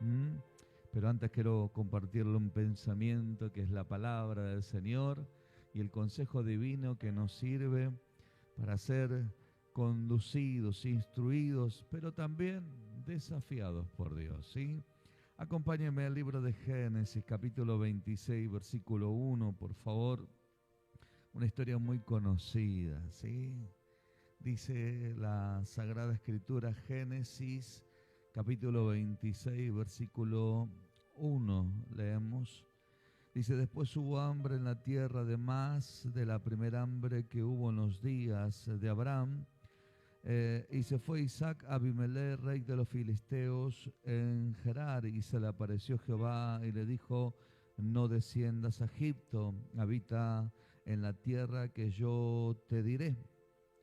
¿Mm? Pero antes quiero compartirle un pensamiento que es la palabra del Señor y el consejo divino que nos sirve para ser conducidos, instruidos, pero también desafiados por Dios, ¿sí? Acompáñenme al libro de Génesis, capítulo 26, versículo 1, por favor. Una historia muy conocida, ¿sí? Dice la Sagrada Escritura, Génesis, capítulo 26, versículo 1, leemos. Dice, después hubo hambre en la tierra, además de la primera hambre que hubo en los días de Abraham. Y se fue Isaac a Abimelech, rey de los filisteos, en Gerar, y se le apareció Jehová y le dijo, no desciendas a Egipto, habita en la tierra que yo te diré.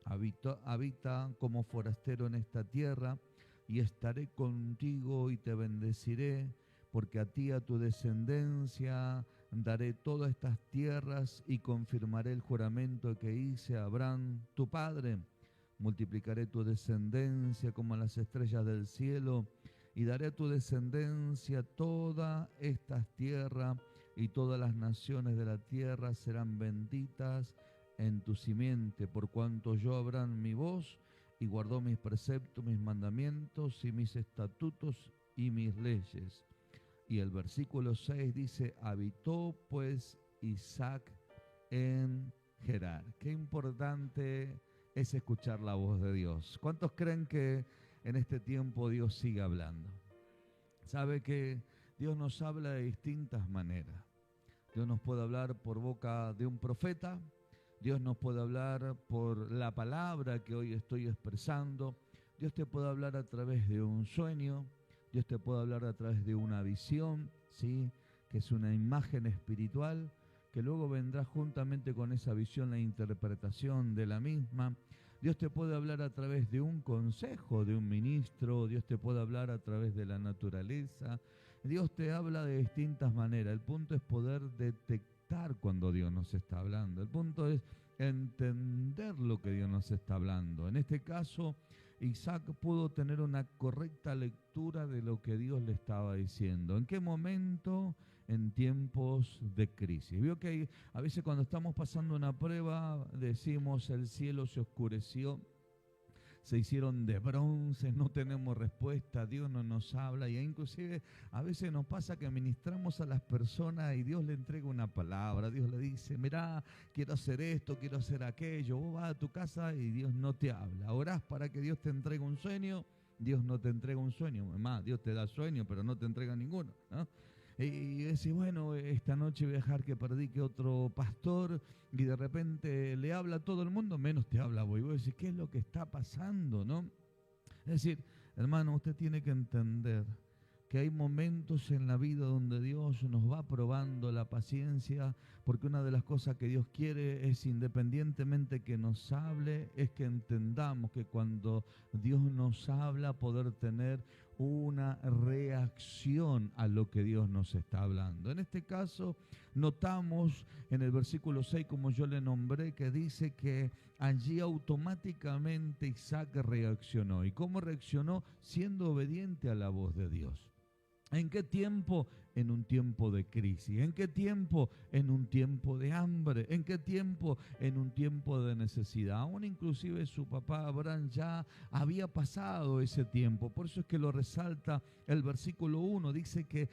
Habita como forastero en esta tierra, y estaré contigo y te bendeciré, porque a ti, a tu descendencia, daré todas estas tierras y confirmaré el juramento que hice a Abraham, tu padre. Multiplicaré tu descendencia como las estrellas del cielo, y daré a tu descendencia todas estas tierras, y todas las naciones de la tierra serán benditas en tu simiente, por cuanto yo Abraham mi voz, y guardó mis preceptos, mis mandamientos y mis estatutos y mis leyes. Y el versículo 6 dice, habitó pues Isaac en Gerar. Qué importante es escuchar la voz de Dios. ¿Cuántos creen que en este tiempo Dios sigue hablando? Sabe que Dios nos habla de distintas maneras. Dios nos puede hablar por boca de un profeta, Dios nos puede hablar por la palabra que hoy estoy expresando, Dios te puede hablar a través de un sueño, Dios te puede hablar a través de una visión, ¿sí? Que es una imagen espiritual, que luego vendrá juntamente con esa visión la interpretación de la misma. Dios te puede hablar a través de un consejo de un ministro, Dios te puede hablar a través de la naturaleza. Dios te habla de distintas maneras. El punto es poder detectar cuando Dios nos está hablando. El punto es entender lo que Dios nos está hablando. En este caso, Isaac pudo tener una correcta lectura de lo que Dios le estaba diciendo. ¿En qué momento? En tiempos de crisis. Vio que a veces cuando estamos pasando una prueba decimos el cielo se oscureció, se hicieron de bronce, no tenemos respuesta, Dios no nos habla, y inclusive a veces nos pasa que ministramos a las personas y Dios le entrega una palabra, Dios le dice, mirá, quiero hacer esto, quiero hacer aquello, vos vas a tu casa y Dios no te habla, orás para que Dios te entregue un sueño, Dios no te entrega un sueño, además Dios te da sueño pero no te entrega ninguno, ¿no? Y decís, bueno, esta noche voy a dejar que predique otro pastor, y de repente le habla a todo el mundo, menos te habla vos. Y vos decís, ¿qué es lo que está pasando, no? Es decir, hermano, usted tiene que entender que hay momentos en la vida donde Dios nos va probando la paciencia, porque una de las cosas que Dios quiere es, independientemente que nos hable, es que entendamos que cuando Dios nos habla, poder tener una reacción a lo que Dios nos está hablando. En este caso, notamos en el versículo 6, como yo le nombré, que dice que allí automáticamente Isaac reaccionó. ¿Y cómo reaccionó? Siendo obediente a la voz de Dios. ¿En qué tiempo? En un tiempo de crisis. ¿En qué tiempo? En un tiempo de hambre. ¿En qué tiempo? En un tiempo de necesidad. Aún inclusive su papá Abraham ya había pasado ese tiempo. Por eso es que lo resalta el versículo 1. Dice que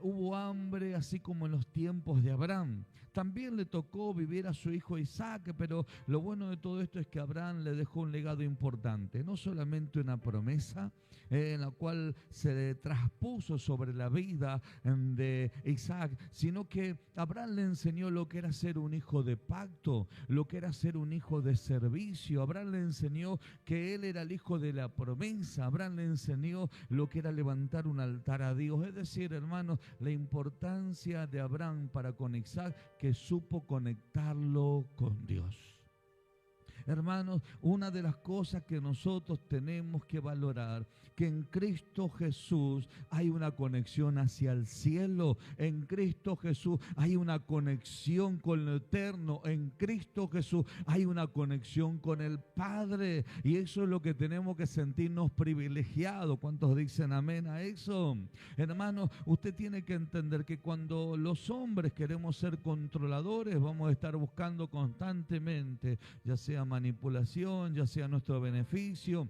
hubo hambre así como en los tiempos de Abraham. También le tocó vivir a su hijo Isaac, pero lo bueno de todo esto es que Abraham le dejó un legado importante. No solamente una promesa en la cual se le traspuso sobre la vida de Isaac, sino que Abraham le enseñó lo que era ser un hijo de pacto, lo que era ser un hijo de servicio. Abraham le enseñó que él era el hijo de la promesa. Abraham le enseñó lo que era levantar un altar a Dios. Es decir, hermanos, la importancia de Abraham para con Isaac, que supo conectarlo con Dios. Hermanos, una de las cosas que nosotros tenemos que valorar, que en Cristo Jesús hay una conexión hacia el cielo. En Cristo Jesús hay una conexión con lo eterno. En Cristo Jesús hay una conexión con el Padre. Y eso es lo que tenemos que sentirnos privilegiados. ¿Cuántos dicen amén a eso? Hermanos, usted tiene que entender que cuando los hombres queremos ser controladores, vamos a estar buscando constantemente, ya sea manipulación, ya sea nuestro beneficio,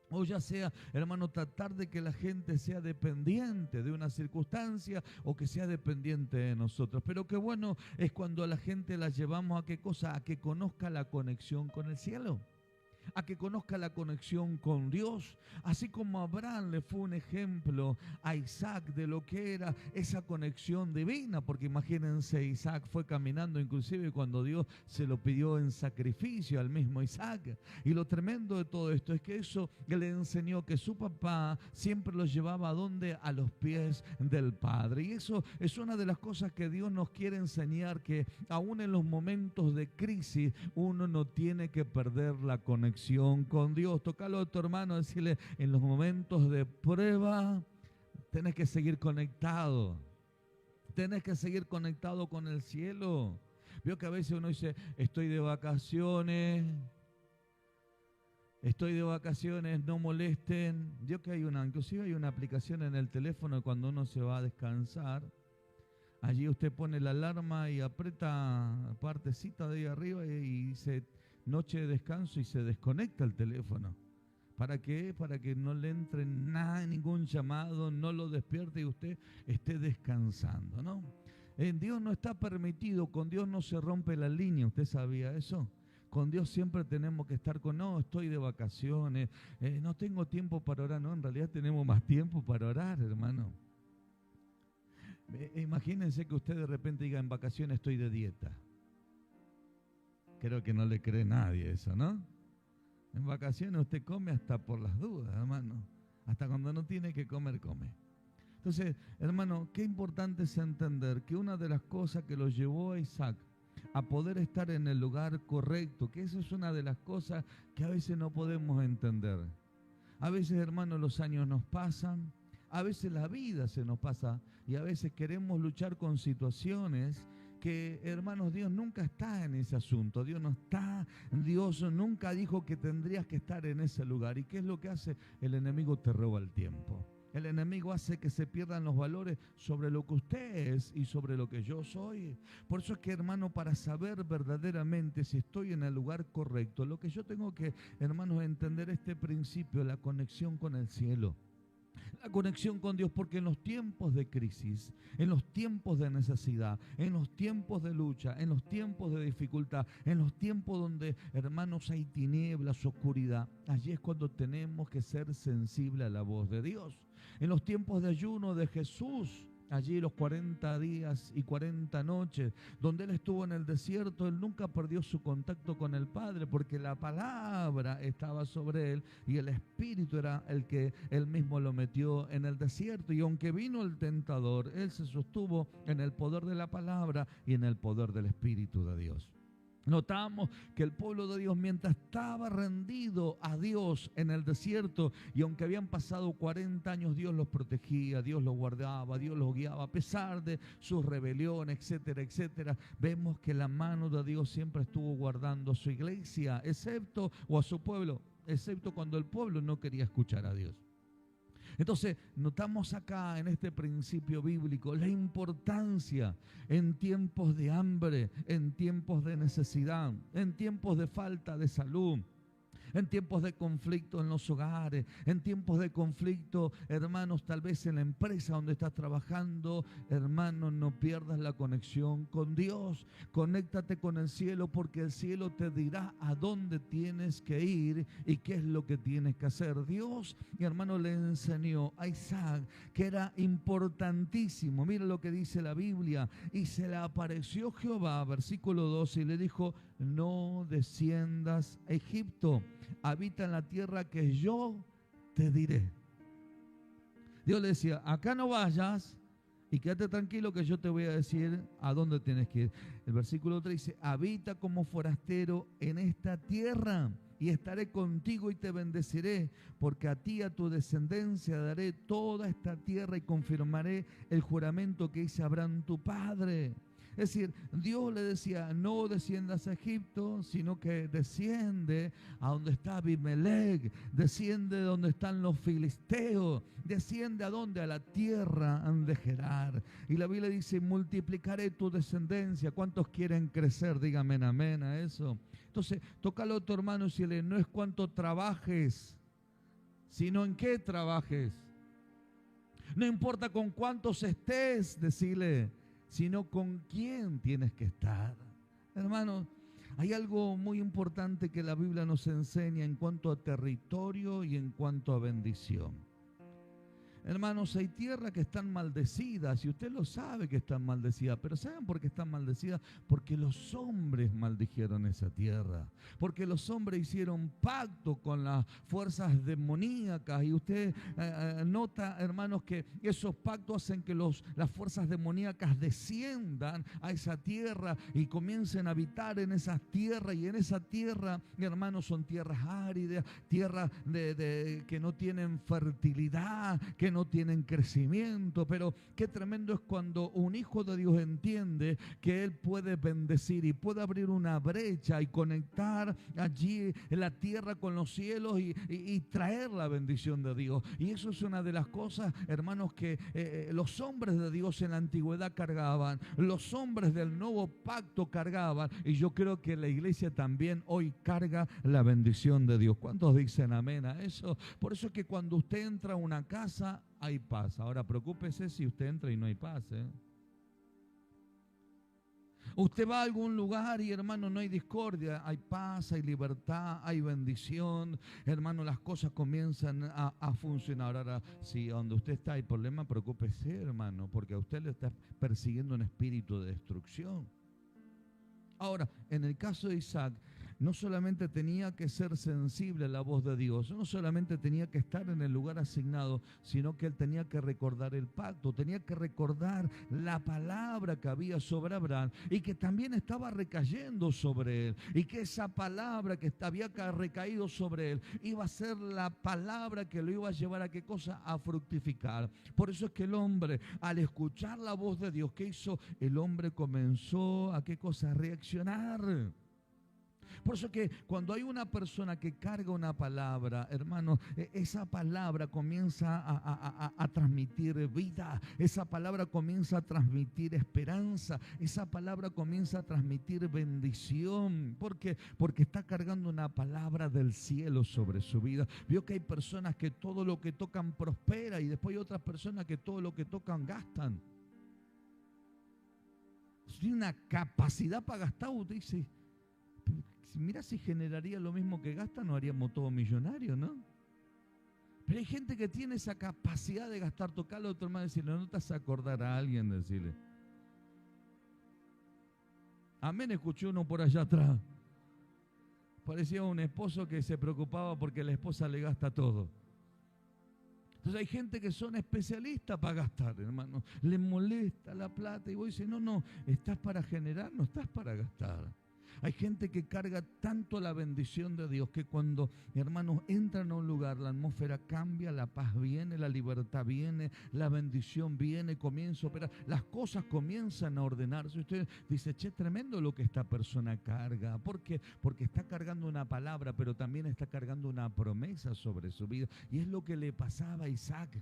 o ya sea, hermano, tratar de que la gente sea dependiente de una circunstancia o que sea dependiente de nosotros. Pero qué bueno es cuando a la gente la llevamos a qué cosa, a que conozca la conexión con el cielo, a que conozca la conexión con Dios, así como Abraham le fue un ejemplo a Isaac de lo que era esa conexión divina, porque imagínense, Isaac fue caminando inclusive cuando Dios se lo pidió en sacrificio al mismo Isaac. Y lo tremendo de todo esto es que eso le enseñó que su papá siempre lo llevaba ¿a dónde? A los pies del Padre. Y eso es una de las cosas que Dios nos quiere enseñar, que aún en los momentos de crisis uno no tiene que perder la conexión con Dios. Tócalo a tu hermano, decirle, en los momentos de prueba tenés que seguir conectado. Tenés que seguir conectado con el cielo. Veo que a veces uno dice, estoy de vacaciones, no molesten. Veo que inclusive hay una aplicación en el teléfono cuando uno se va a descansar. Allí usted pone la alarma y aprieta partecita de ahí arriba y dice noche de descanso y se desconecta el teléfono. ¿Para qué? Para que no le entre nada, ningún llamado, no lo despierte y usted esté descansando, ¿no? En Dios no está permitido, con Dios no se rompe la línea, ¿usted sabía eso? Con Dios siempre tenemos que estar no, estoy de vacaciones, no tengo tiempo para orar. No, en realidad tenemos más tiempo para orar, hermano. Imagínense que usted de repente diga, en vacaciones estoy de dieta. Creo que no le cree nadie eso, ¿no? En vacaciones usted come hasta por las dudas, hermano. Hasta cuando no tiene que comer, come. Entonces, hermano, qué importante es entender que una de las cosas que lo llevó a Isaac a poder estar en el lugar correcto, que eso es una de las cosas que a veces no podemos entender. A veces, hermano, los años nos pasan, a veces la vida se nos pasa y a veces queremos luchar con situaciones que, hermanos, Dios nunca está en ese asunto. Dios no está, Dios nunca dijo que tendrías que estar en ese lugar. ¿Y qué es lo que hace? El enemigo te roba el tiempo. El enemigo hace que se pierdan los valores sobre lo que usted es y sobre lo que yo soy. Por eso es que, hermano, para saber verdaderamente si estoy en el lugar correcto, lo que yo tengo que, hermanos, entender este principio, la conexión con el cielo. La conexión con Dios, porque en los tiempos de crisis, en los tiempos de necesidad, en los tiempos de lucha, en los tiempos de dificultad, en los tiempos donde, hermanos, hay tinieblas, oscuridad, allí es cuando tenemos que ser sensibles a la voz de Dios. En los tiempos de ayuno de Jesús, allí los 40 días y 40 noches, donde Él estuvo en el desierto, Él nunca perdió su contacto con el Padre, porque la palabra estaba sobre Él y el Espíritu era el que Él mismo lo metió en el desierto. Y aunque vino el tentador, Él se sostuvo en el poder de la palabra y en el poder del Espíritu de Dios. Notamos que el pueblo de Dios, mientras estaba rendido a Dios en el desierto, y aunque habían pasado 40 años, Dios los protegía, Dios los guardaba, Dios los guiaba, a pesar de sus rebeliones, etcétera, etcétera. Vemos que la mano de Dios siempre estuvo guardando a su iglesia, excepto, o a su pueblo, excepto cuando el pueblo no quería escuchar a Dios. Entonces, notamos acá en este principio bíblico la importancia en tiempos de hambre, en tiempos de necesidad, en tiempos de falta de salud, en tiempos de conflicto en los hogares, en tiempos de conflicto, hermanos, tal vez en la empresa donde estás trabajando. Hermano, no pierdas la conexión con Dios. Conéctate con el cielo, porque el cielo te dirá a dónde tienes que ir y qué es lo que tienes que hacer. Dios, mi hermano, le enseñó a Isaac que era importantísimo. Mira lo que dice la Biblia. Y se le apareció Jehová, versículo 12, y le dijo: no desciendas a Egipto, habita en la tierra que yo te diré. Dios le decía: acá no vayas, Y quédate tranquilo que yo te voy a decir a dónde tienes que ir. El versículo 3 dice, habita como forastero en esta tierra y estaré contigo y te bendeciré, porque a ti y a tu descendencia daré toda esta tierra y confirmaré el juramento que hice a Abraham tu padre. Es decir, Dios le decía, no desciendas a Egipto, sino que desciende a donde está Abimelech, desciende donde están los filisteos, desciende a donde, a la tierra de Gerar. Y la Biblia dice, multiplicaré tu descendencia. ¿Cuántos quieren crecer? Dígame amén a eso. Entonces, tócalo a tu hermano y dile, no es cuánto trabajes, sino en qué trabajes. No importa con cuántos estés, decirle, sino con quién tienes que estar. Hermanos, hay algo muy importante que la Biblia nos enseña en cuanto a territorio y en cuanto a bendición. Hermanos, hay tierras que están maldecidas y usted lo sabe que están maldecidas, pero ¿saben por qué están maldecidas? Porque los hombres maldijeron esa tierra, porque los hombres hicieron pacto con las fuerzas demoníacas y usted nota, hermanos, que esos pactos hacen que las fuerzas demoníacas desciendan a esa tierra y comiencen a habitar en esa tierra, y en esa tierra, hermanos, son tierras áridas, tierras que no tienen fertilidad, que no tienen crecimiento. Pero qué tremendo es cuando un hijo de Dios entiende que él puede bendecir y puede abrir una brecha y conectar allí en la tierra con los cielos y traer la bendición de Dios. Y eso es una de las cosas, hermanos, que los hombres de Dios en la antigüedad cargaban, los hombres del nuevo pacto cargaban, y yo creo que la iglesia también hoy carga la bendición de Dios. ¿Cuántos dicen amén a eso? Por eso es que cuando usted entra a una casa hay paz. Ahora preocúpese si usted entra y no hay paz, Usted va a algún lugar y, hermano, no hay discordia, hay paz, hay libertad, hay bendición. Hermano, las cosas comienzan a funcionar. Ahora, si donde usted está hay problema, preocúpese, hermano, porque a usted le está persiguiendo un espíritu de destrucción. Ahora, en el caso de Isaac, no solamente tenía que ser sensible a la voz de Dios, no solamente tenía que estar en el lugar asignado, sino que él tenía que recordar el pacto, tenía que recordar la palabra que había sobre Abraham y que también estaba recayendo sobre él, y que esa palabra que había recaído sobre él iba a ser la palabra que lo iba a llevar a qué cosa, a fructificar. Por eso es que el hombre, al escuchar la voz de Dios, ¿qué hizo? El hombre comenzó a qué cosa, a reaccionar. Por eso que cuando hay una persona que carga una palabra, hermano, esa palabra comienza a transmitir vida, esa palabra comienza a transmitir esperanza, esa palabra comienza a transmitir bendición. ¿Por qué? Porque está cargando una palabra del cielo sobre su vida. Vio que hay personas que todo lo que tocan prospera, y después hay otras personas que todo lo que tocan gastan. Tiene una capacidad para gastar, usted dice, mira, si generaría lo mismo que gasta, no haríamos todos millonarios, ¿no? Pero hay gente que tiene esa capacidad de gastar. Tocarle a otro hermano y decirle, no te vas a acordar a alguien, decirle. Amén, escuché uno por allá atrás. Parecía un esposo que se preocupaba porque la esposa le gasta todo. Entonces hay gente que son especialistas para gastar, hermano. Les molesta la plata y vos dices, no, estás para generar, no estás para gastar. Hay gente que carga tanto la bendición de Dios que cuando, hermanos, entran a un lugar, la atmósfera cambia, la paz viene, la libertad viene, la bendición viene, comienza a operar, las cosas comienzan a ordenarse. Usted dice, che, tremendo lo que esta persona carga. ¿Por qué? Porque está cargando una palabra, pero también está cargando una promesa sobre su vida. Y es lo que le pasaba a Isaac.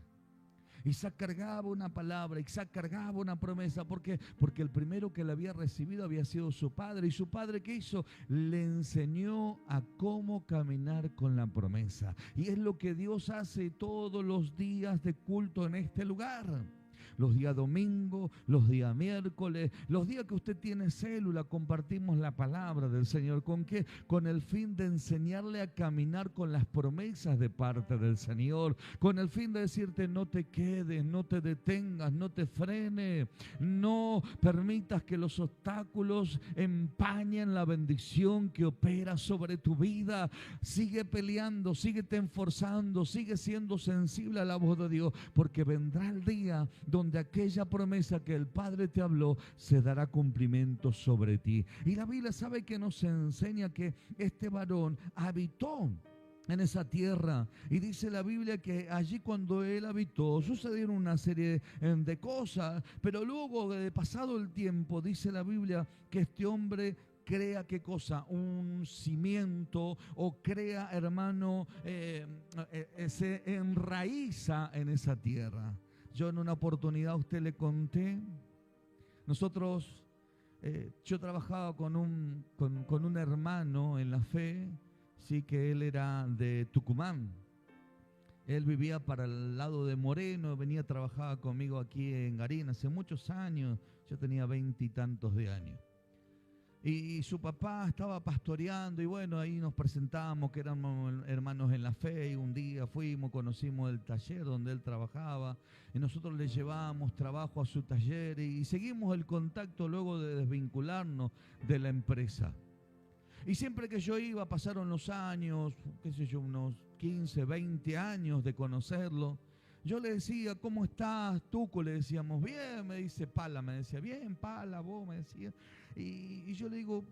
Isaac cargaba una palabra, Isaac cargaba una promesa. ¿Por qué? Porque el primero que la había recibido había sido su padre. ¿Y su padre qué hizo? Le enseñó a cómo caminar con la promesa. Y es lo que Dios hace todos los días de culto en este lugar. Los días domingo, los días miércoles, los días que usted tiene célula, compartimos la palabra del Señor. ¿Con qué? Con el fin de enseñarle a caminar con las promesas de parte del Señor. Con el fin de decirte, no te quedes, no te detengas, no te frenes. No permitas que los obstáculos empañen la bendición que opera sobre tu vida. Sigue peleando, síguete esforzando, sigue siendo sensible a la voz de Dios, porque vendrá el día donde donde aquella promesa que el Padre te habló se dará cumplimiento sobre ti. Y la Biblia sabe que nos enseña que este varón habitó en esa tierra, y dice la Biblia que allí cuando él habitó sucedieron una serie de cosas, pero luego de pasado el tiempo dice la Biblia que este hombre crea, ¿qué cosa? Un cimiento, o crea, hermano, se enraiza en esa tierra. Yo en una oportunidad a usted le conté, nosotros, yo trabajaba con un hermano en la fe, sí, que él era de Tucumán. Él vivía para el lado de Moreno, trabajaba conmigo aquí en Garín hace muchos años, yo tenía 20 y tantos de años. Y su papá estaba pastoreando, y bueno, ahí nos presentábamos que éramos hermanos en la fe, y un día fuimos, conocimos el taller donde él trabajaba, y nosotros le llevábamos trabajo a su taller, y seguimos el contacto luego de desvincularnos de la empresa. Y siempre que yo iba, pasaron los años, qué sé yo, unos 15, 20 años de conocerlo. Yo le decía, ¿cómo estás, Tuco? Le decíamos, bien, me dice Pala, me decía, bien, Pala, vos, me decía. Y yo le digo,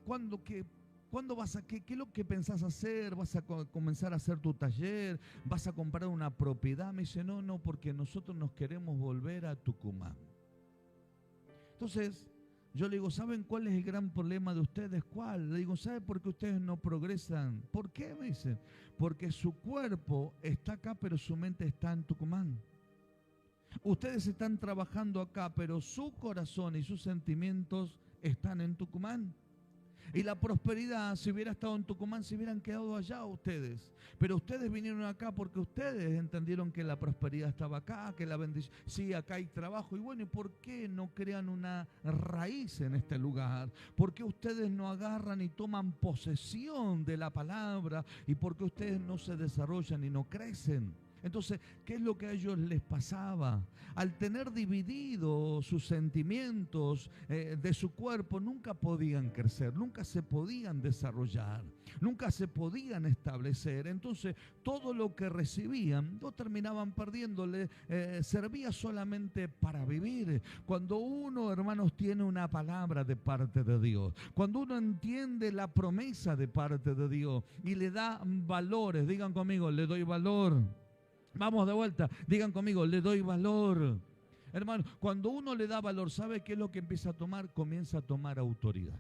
¿cuándo vas a, qué es lo que pensás hacer? ¿Vas a comenzar a hacer tu taller? ¿Vas a comprar una propiedad? Me dice, no, porque nosotros nos queremos volver a Tucumán. Entonces, yo le digo, ¿saben cuál es el gran problema de ustedes? ¿Cuál? Le digo, ¿sabe por qué ustedes no progresan? ¿Por qué? Me dicen. Porque su cuerpo está acá, pero su mente está en Tucumán. Ustedes están trabajando acá, pero su corazón y sus sentimientos están en Tucumán. Y la prosperidad, si hubiera estado en Tucumán, se hubieran quedado allá ustedes. Pero ustedes vinieron acá porque ustedes entendieron que la prosperidad estaba acá, que la bendición, sí, acá hay trabajo. Y bueno, ¿y por qué no crean una raíz en este lugar? ¿Por qué ustedes no agarran y toman posesión de la palabra? ¿Y por qué ustedes no se desarrollan y no crecen? Entonces, ¿qué es lo que a ellos les pasaba? Al tener dividido sus sentimientos de su cuerpo, nunca podían crecer, nunca se podían desarrollar, nunca se podían establecer. Entonces, todo lo que recibían lo terminaban perdiéndole, servía solamente para vivir. Cuando uno, hermanos, tiene una palabra de parte de Dios, cuando uno entiende la promesa de parte de Dios y le da valores, digan conmigo, le doy valor. Vamos de vuelta, digan conmigo, le doy valor. Hermano, cuando uno le da valor, ¿sabe qué es lo que empieza a tomar? Comienza a tomar autoridad.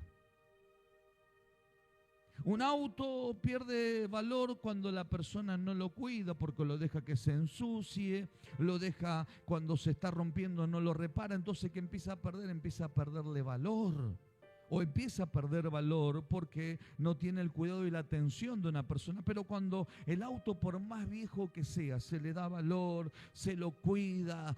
Un auto pierde valor cuando la persona no lo cuida, porque lo deja que se ensucie, lo deja cuando se está rompiendo, no lo repara. Entonces, ¿qué empieza a perder? Empieza a perderle valor. O empieza a perder valor porque no tiene el cuidado y la atención de una persona. Pero cuando el auto, por más viejo que sea, se le da valor, se lo cuida,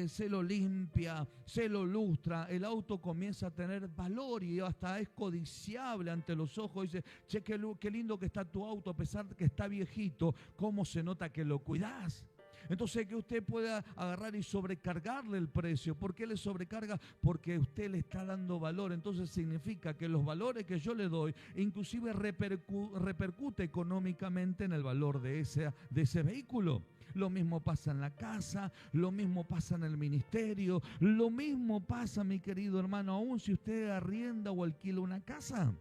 se lo limpia, se lo lustra, el auto comienza a tener valor y hasta es codiciable ante los ojos. Dice, che, qué lindo que está tu auto, a pesar de que está viejito, ¿cómo se nota que lo cuidás? Entonces, que usted pueda agarrar y sobrecargarle el precio. ¿Por qué le sobrecarga? Porque usted le está dando valor. Entonces significa que los valores que yo le doy inclusive repercute económicamente en el valor de ese vehículo. Lo mismo pasa en la casa, lo mismo pasa en el ministerio, lo mismo pasa, mi querido hermano, aún si usted arrienda o alquila una casa.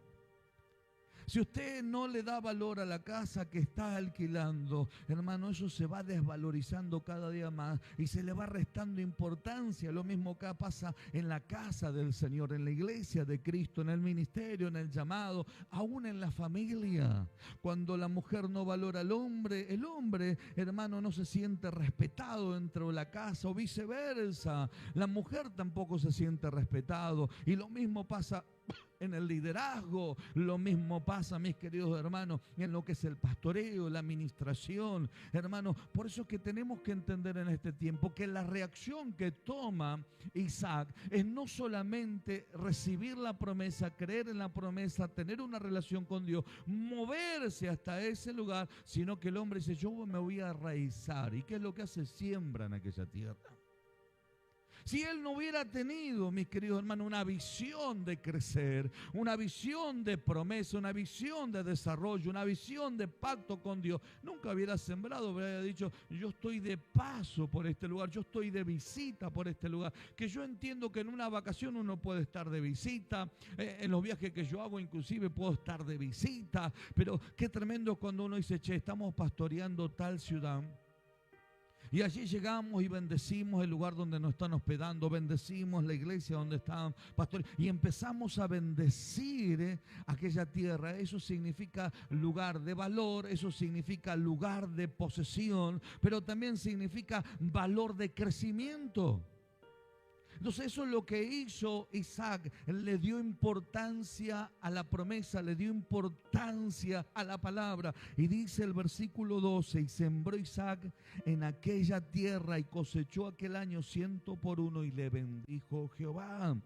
Si usted no le da valor a la casa que está alquilando, hermano, eso se va desvalorizando cada día más y se le va restando importancia. Lo mismo que pasa en la casa del Señor, en la iglesia de Cristo, en el ministerio, en el llamado, aún en la familia. Cuando la mujer no valora al hombre, el hombre, hermano, no se siente respetado dentro de la casa o viceversa. La mujer tampoco se siente respetado y lo mismo pasa en el liderazgo, lo mismo pasa, mis queridos hermanos, en lo que es el pastoreo, la administración, hermanos. Por eso es que tenemos que entender en este tiempo que la reacción que toma Isaac es no solamente recibir la promesa, creer en la promesa, tener una relación con Dios, moverse hasta ese lugar, sino que el hombre dice, yo me voy a arraizar. ¿Y qué es lo que hace? Siembra en aquella tierra. Si él no hubiera tenido, mis queridos hermanos, una visión de crecer, una visión de promesa, una visión de desarrollo, una visión de pacto con Dios, nunca hubiera sembrado, hubiera dicho, yo estoy de paso por este lugar, yo estoy de visita por este lugar. Que yo entiendo que en una vacación uno puede estar de visita, en los viajes que yo hago inclusive puedo estar de visita, pero qué tremendo cuando uno dice, che, estamos pastoreando tal ciudad. Y allí llegamos y bendecimos el lugar donde nos están hospedando, bendecimos la iglesia donde están pastores y empezamos a bendecir aquella tierra. Eso significa lugar de valor, eso significa lugar de posesión, pero también significa valor de crecimiento. Entonces eso es lo que hizo Isaac, le dio importancia a la promesa, le dio importancia a la palabra. Y dice el versículo 12, y sembró Isaac en aquella tierra y cosechó aquel año 100 por 1 y le bendijo Jehová.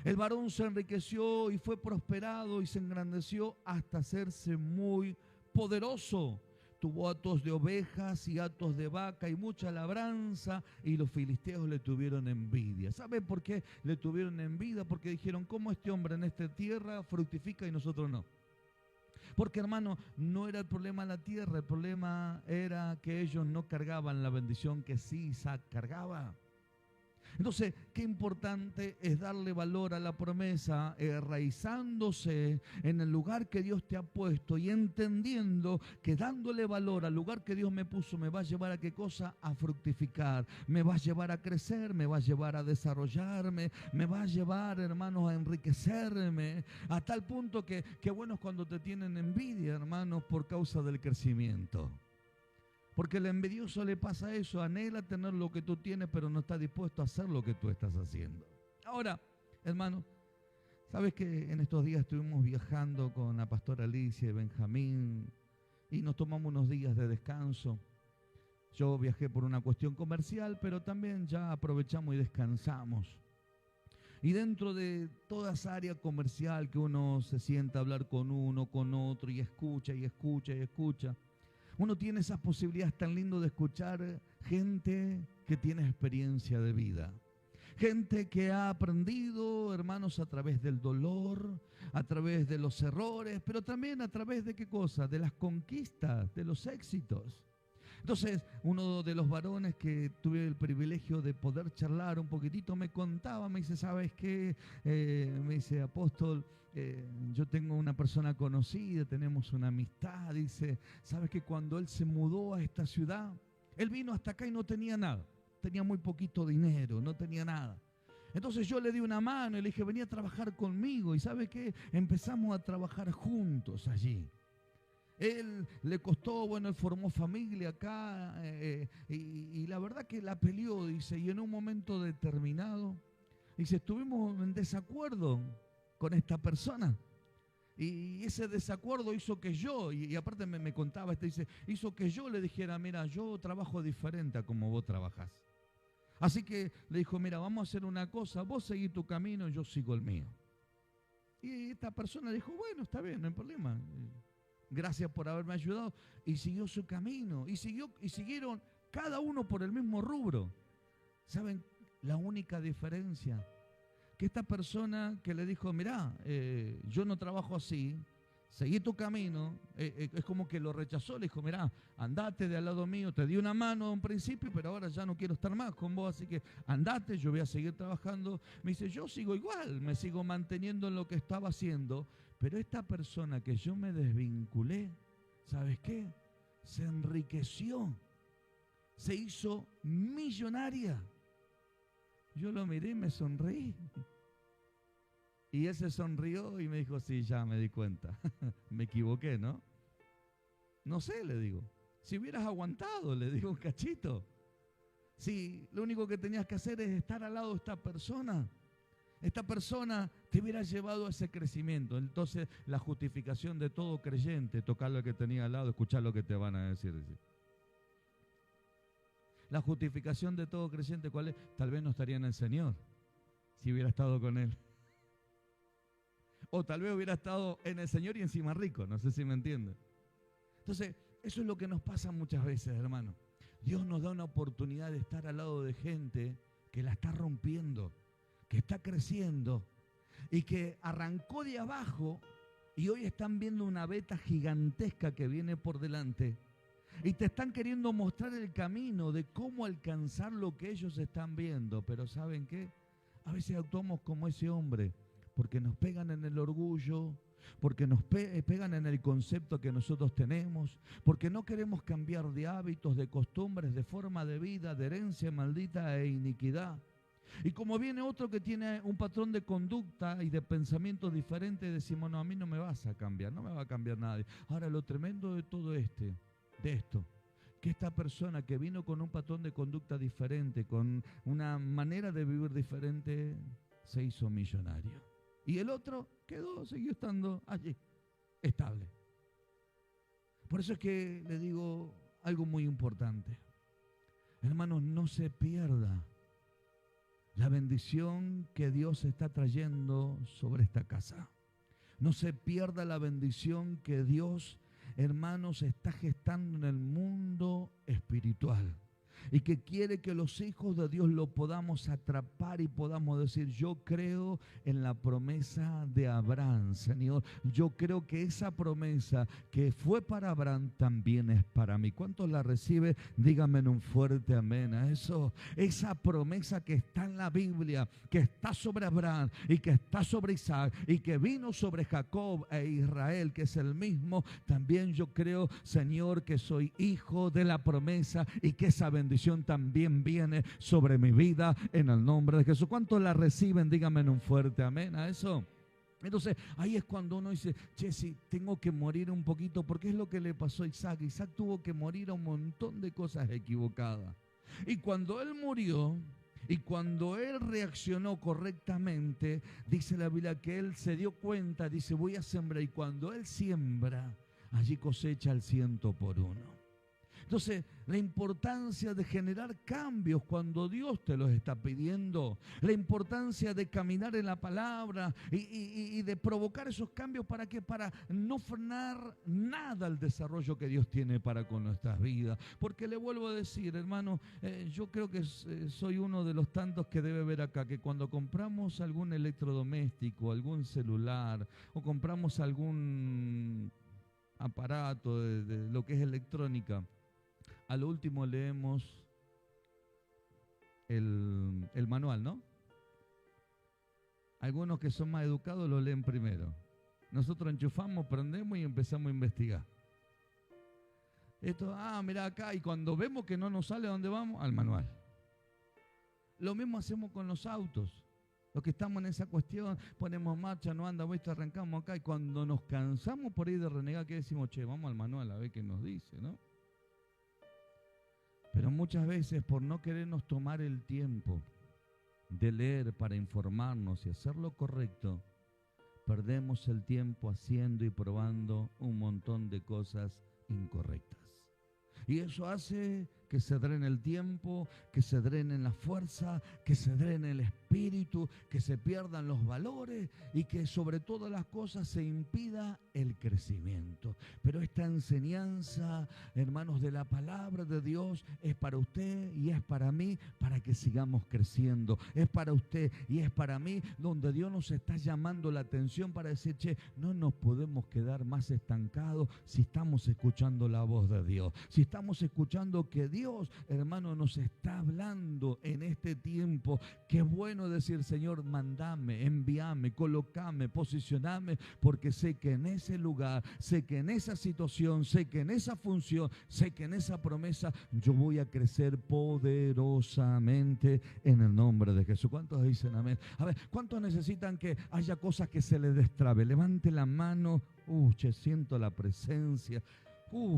El varón se enriqueció y fue prosperado y se engrandeció hasta hacerse muy poderoso. Tuvo hatos de ovejas y hatos de vaca y mucha labranza, y los filisteos le tuvieron envidia. ¿Sabe por qué le tuvieron envidia? Porque dijeron, ¿cómo este hombre en esta tierra fructifica y nosotros no? Porque, hermano, no era el problema la tierra, el problema era que ellos no cargaban la bendición que sí Isaac cargaba. Entonces, qué importante es darle valor a la promesa, enraizándose en el lugar que Dios te ha puesto y entendiendo que dándole valor al lugar que Dios me puso me va a llevar a qué cosa, a fructificar, me va a llevar a crecer, me va a llevar a desarrollarme, me va a llevar, hermanos, a enriquecerme, a tal punto que bueno es cuando te tienen envidia, hermanos, por causa del crecimiento. Porque al envidioso le pasa eso, anhela tener lo que tú tienes, pero no está dispuesto a hacer lo que tú estás haciendo. Ahora, hermano, sabes que en estos días estuvimos viajando con la pastora Alicia y Benjamín y nos tomamos unos días de descanso. Yo viajé por una cuestión comercial, pero también ya aprovechamos y descansamos. Y dentro de toda esa área comercial que uno se sienta a hablar con uno, con otro, y escucha, y escucha, y escucha, uno tiene esas posibilidades tan lindas de escuchar gente que tiene experiencia de vida. Gente que ha aprendido, hermanos, a través del dolor, a través de los errores, pero también a través de qué cosa, de las conquistas, de los éxitos. Entonces, uno de los varones que tuve el privilegio de poder charlar un poquitito me contaba, me dice, ¿sabes qué? Me dice, apóstol, yo tengo una persona conocida, tenemos una amistad, dice, ¿sabes que cuando él se mudó a esta ciudad, él vino hasta acá y no tenía nada, tenía muy poquito dinero, no tenía nada? Entonces yo le di una mano y le dije, vení a trabajar conmigo, y ¿sabe qué? Empezamos a trabajar juntos allí. Él le costó, bueno, él formó familia acá y la verdad que la peleó, dice, y en un momento determinado, dice, estuvimos en desacuerdo con esta persona. Y ese desacuerdo hizo que yo, y aparte me contaba, dice, hizo que yo le dijera, mira, yo trabajo diferente a como vos trabajás. Así que le dijo, mira, vamos a hacer una cosa, vos seguís tu camino, yo sigo el mío. Y esta persona dijo, bueno, está bien, no hay problema. Gracias por haberme ayudado. Y siguió su camino. Y siguieron cada uno por el mismo rubro. ¿Saben? La única diferencia, que esta persona que le dijo, mirá, yo no trabajo así, seguí tu camino, es como que lo rechazó, le dijo, mirá, andate de al lado mío, te di una mano a un principio, pero ahora ya no quiero estar más con vos, así que andate, yo voy a seguir trabajando. Me dice, yo sigo igual, me sigo manteniendo en lo que estaba haciendo, pero esta persona que yo me desvinculé, ¿sabes qué? Se enriqueció, se hizo millonaria. Yo lo miré y me sonreí. Y él se sonrió y me dijo, sí, ya me di cuenta. Me equivoqué, ¿no? No sé, le digo. Si hubieras aguantado, le digo un cachito. Si lo único que tenías que hacer es estar al lado de esta persona te hubiera llevado a ese crecimiento. Entonces, la justificación de todo creyente, tocar lo que tenía al lado, escuchar lo que te van a decir. La justificación de todo creyente, ¿cuál es? Tal vez no estaría en el Señor, si hubiera estado con Él. O tal vez hubiera estado en el Señor y encima rico, no sé si me entienden. Entonces, eso es lo que nos pasa muchas veces, hermano. Dios nos da una oportunidad de estar al lado de gente que la está rompiendo, que está creciendo y que arrancó de abajo y hoy están viendo una veta gigantesca que viene por delante y te están queriendo mostrar el camino de cómo alcanzar lo que ellos están viendo. Pero ¿saben qué? A veces actuamos como ese hombre porque nos pegan en el orgullo, porque nos pegan en el concepto que nosotros tenemos, porque no queremos cambiar de hábitos, de costumbres, de forma de vida, de herencia maldita e iniquidad. Y como viene otro que tiene un patrón de conducta y de pensamiento diferente, decimos, no, a mí no me vas a cambiar, no me va a cambiar nadie. Ahora, lo tremendo de todo esto, que esta persona que vino con un patrón de conducta diferente, con una manera de vivir diferente, se hizo millonario. Y el otro siguió estando allí, estable. Por eso es que le digo algo muy importante. Hermanos, no se pierda la bendición que Dios está trayendo sobre esta casa. No se pierda la bendición que Dios, hermanos, está gestando en el mundo espiritual. Y que quiere que los hijos de Dios lo podamos atrapar y podamos decir, yo creo en la promesa de Abraham, Señor. Yo creo que esa promesa que fue para Abraham también es para mí. ¿Cuántos la reciben? Díganme en un fuerte amén a eso. Esa promesa que está en la Biblia, que está sobre Abraham y que está sobre Isaac y que vino sobre Jacob e Israel, que es el mismo, también yo creo, Señor, que soy hijo de la promesa y que esa bendición también viene sobre mi vida en el nombre de Jesús. ¿Cuántos la reciben? Díganme en un fuerte amén a eso. Entonces, ahí es cuando uno dice, sí, tengo que morir un poquito, porque es lo que le pasó a Isaac. Isaac tuvo que morir a un montón de cosas equivocadas. Y cuando él murió, y cuando él reaccionó correctamente, dice la Biblia que él se dio cuenta, dice, voy a sembrar. Y cuando él siembra, allí cosecha al 100 por 1. Entonces, la importancia de generar cambios cuando Dios te los está pidiendo, la importancia de caminar en la palabra y de provocar esos cambios, ¿para qué? Para no frenar nada el desarrollo que Dios tiene para con nuestras vidas. Porque le vuelvo a decir, hermano, yo creo que soy uno de los tantos que debe ver acá, que cuando compramos algún electrodoméstico, algún celular, o compramos algún aparato de lo que es electrónica, a lo último leemos el manual, ¿no? Algunos que son más educados lo leen primero. Nosotros enchufamos, prendemos y empezamos a investigar. Esto, mirá acá, y cuando vemos que no nos sale a dónde vamos, al manual. Lo mismo hacemos con los autos. Los que estamos en esa cuestión, ponemos marcha, no anda, arrancamos acá, y cuando nos cansamos por ahí de renegar, ¿qué decimos? Vamos al manual a ver qué nos dice, ¿no? Pero muchas veces, por no querernos tomar el tiempo de leer para informarnos y hacer lo correcto, perdemos el tiempo haciendo y probando un montón de cosas incorrectas. Y eso hace que se drene el tiempo, que se drene la fuerza, que se drene el espíritu, que se pierdan los valores y que sobre todas las cosas se impida el crecimiento. Pero esta enseñanza, hermanos, de la palabra de Dios es para usted y es para mí, para que sigamos creciendo. Es para usted y es para mí, donde Dios nos está llamando la atención para decir, no nos podemos quedar más estancados si estamos escuchando la voz de Dios. Si estamos escuchando que Dios, hermano, nos está hablando en este tiempo. Qué bueno decir, Señor, mandame, envíame, colocame, posicioname, porque sé que en ese lugar, sé que en esa situación, sé que en esa función, sé que en esa promesa, yo voy a crecer poderosamente en el nombre de Jesús. ¿Cuántos dicen amén? A ver, ¿cuántos necesitan que haya cosas que se les destrabe? Levante la mano. Siento la presencia.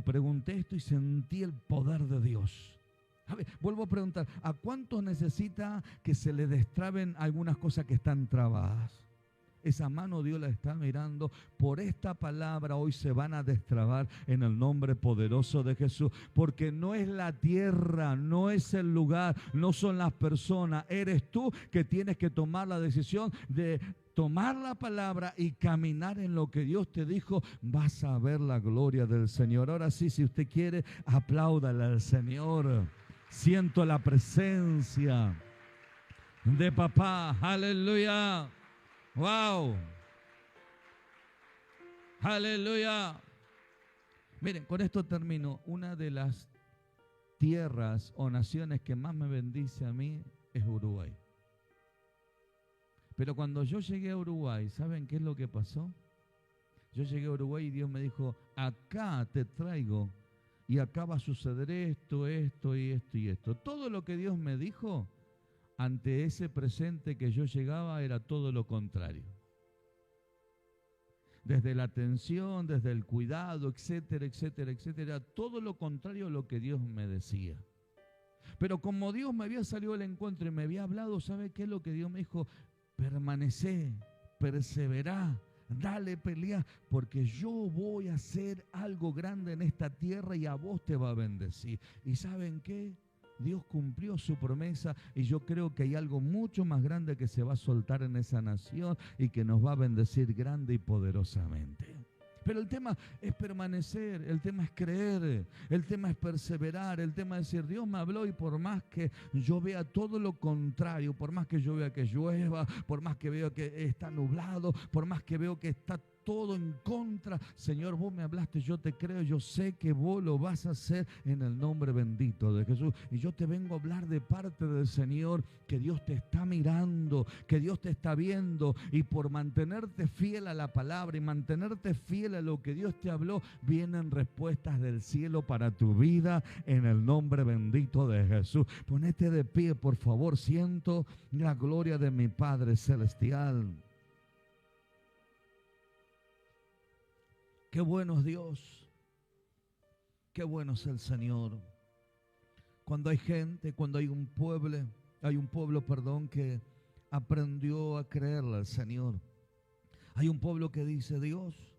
Pregunté esto y sentí el poder de Dios. A ver, vuelvo a preguntar, ¿a cuántos necesita que se le destraben algunas cosas que están trabadas? Esa mano Dios la está mirando. Por esta palabra hoy se van a destrabar en el nombre poderoso de Jesús. Porque no es la tierra, no es el lugar, no son las personas. Eres tú que tienes que tomar la decisión de tomar la palabra y caminar en lo que Dios te dijo. Vas a ver la gloria del Señor. Ahora sí, si usted quiere, apláudale al Señor. Siento la presencia. de papá. Aleluya. Wow. Aleluya. Miren, con esto termino. Una de las tierras o naciones que más me bendice a mí es Uruguay. Pero cuando yo llegué a Uruguay, ¿saben qué es lo que pasó? Yo llegué a Uruguay y Dios me dijo, acá te traigo y acá va a suceder esto, esto y esto y esto. Todo lo que Dios me dijo ante ese presente que yo llegaba era todo lo contrario. Desde la atención, desde el cuidado, etcétera, etcétera, etcétera, todo lo contrario a lo que Dios me decía. Pero como Dios me había salido al encuentro y me había hablado, ¿sabe qué es lo que Dios me dijo? Permanecé, perseverá, dale pelea, porque yo voy a hacer algo grande en esta tierra y a vos te va a bendecir. ¿Y saben qué? Dios cumplió su promesa y yo creo que hay algo mucho más grande que se va a soltar en esa nación y que nos va a bendecir grande y poderosamente. Pero el tema es permanecer, el tema es creer, el tema es perseverar, el tema es decir, Dios me habló y por más que yo vea todo lo contrario, por más que yo vea que llueva, por más que veo que está nublado, por más que veo que está todo en contra, Señor, vos me hablaste, yo te creo, yo sé que vos lo vas a hacer en el nombre bendito de Jesús. Y yo te vengo a hablar de parte del Señor, que Dios te está mirando, que Dios te está viendo, y por mantenerte fiel a la palabra y mantenerte fiel a lo que Dios te habló, vienen respuestas del cielo para tu vida en el nombre bendito de Jesús. Ponete de pie, por favor, siento la gloria de mi Padre Celestial. Qué bueno es Dios, qué bueno es el Señor. Cuando hay gente, cuando hay un pueblo, que aprendió a creerle al Señor. Hay un pueblo que dice, Dios,